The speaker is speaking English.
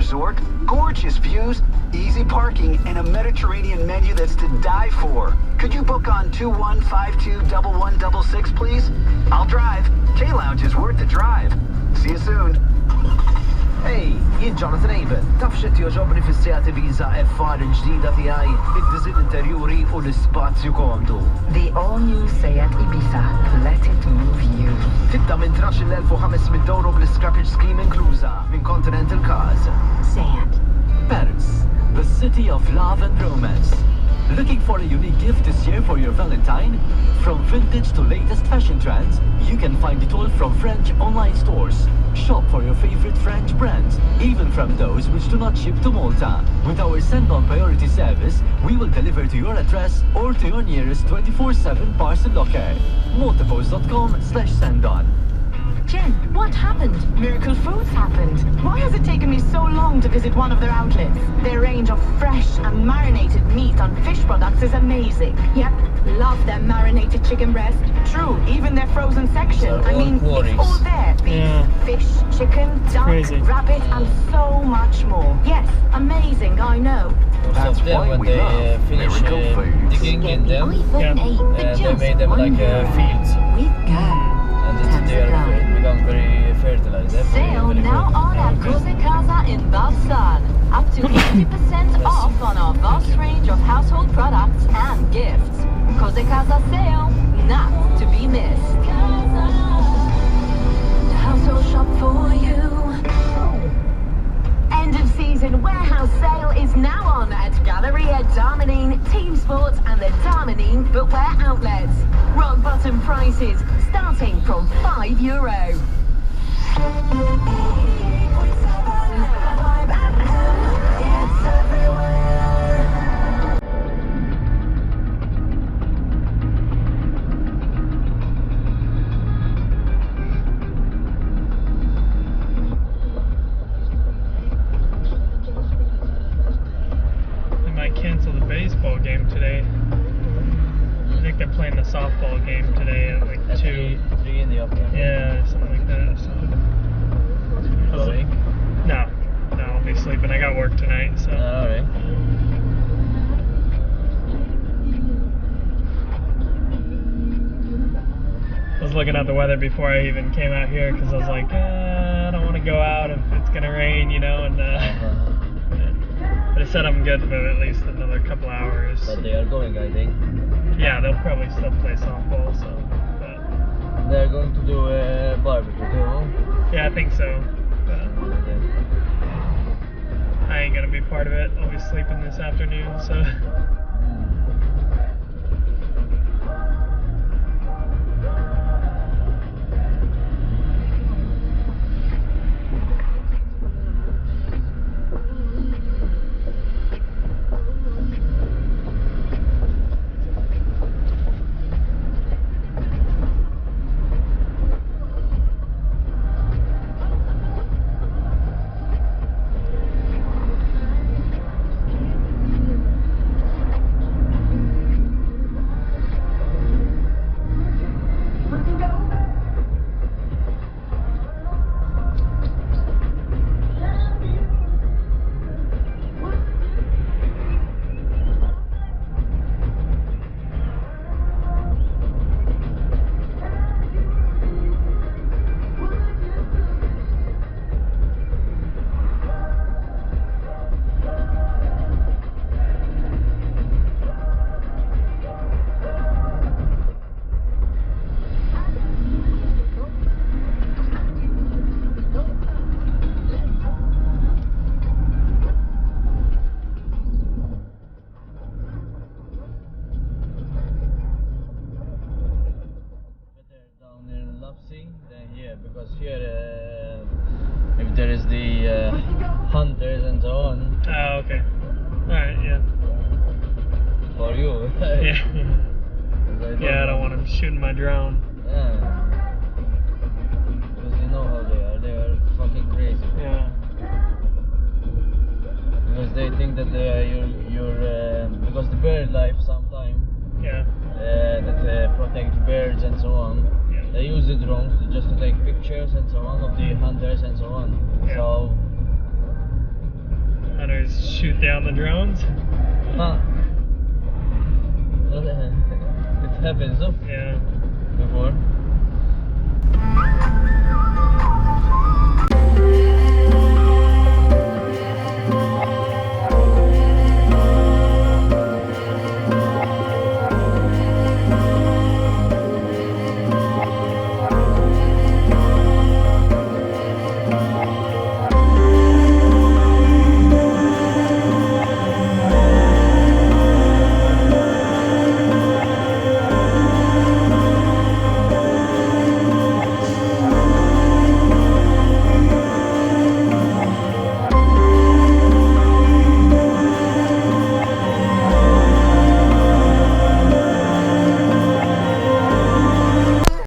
resort, gorgeous views, easy parking, and a Mediterranean menu that's to die for. Could you book on 21521166, please? I'll drive. K-Lounge is worth the drive. See you soon. Hey, jien Jonathan Avon, taf xed joġobni fis-Seat Ibiza F4 ġdida tiegħi, id-diżin interjuri u l-ispazju komdu. The all-new Seat Ibiza. Let it move you. Tibda minn 12,500 euro bl-scrappage scheme inkluża minn Continental Cars. Seat. Paris, the city of love and romance. Looking for a unique gift this year for your Valentine? From vintage to latest fashion trends, you can find it all from French online stores. Shop for your favorite French brands, even from those which do not ship to Malta. With our send-on priority service, we will deliver to your address or to your nearest 24/7 parcel locker. maltapost.com/send-on. Jen, what happened? Miracle Foods happened. Why has it taken me so long to visit one of their outlets? Their range of fresh and marinated meat and fish products is amazing. Yep, love their marinated chicken breast. True, even their frozen section. I mean, it's all there. Beef, fish, chicken, duck, rabbit, and so much more. Yes, amazing, I know. Most of them, when they finish digging in them, they made them like fields. We go. And they become very fertilized. Sale now on at Cose Casa in Balsan. Up to 50% off on our vast range of household products and gifts. Cose Casa sale, not to be missed. The household shop for you. End of season warehouse sale is now on at Galleria Darmanin, Team Sports and the Darmanin footwear outlets. Rock bottom prices starting from €5. They might cancel the baseball game today. I think they're playing the softball game today at like 2. 3 in the afternoon. Yeah, something like that. So. No, I'll be sleeping. I got work tonight, so. Alright. I was looking at the weather before I even came out here because I was like, I don't want to go out if it's gonna rain, you know, and but it said I'm good for at least another couple hours. But they are going, I think. Yeah, they'll probably still play softball, so. But they're going to do a barbecue too. Yeah, I think so. But I ain't gonna be part of it. I'll be sleeping this afternoon, so. Because here, if there is the hunters and so on. Oh, okay. Alright, yeah. For you. Yeah. Yeah, I don't want them shooting my drone. Yeah. Because you know how they are fucking crazy. Yeah. Because they think that you're because the bird life sometimes. Yeah. That protect birds and so on. Yeah. They use the drones just to take pictures and so on of the hunters and so on. Yeah. So shut down the drones. Huh. It happens, no? Yeah. Before.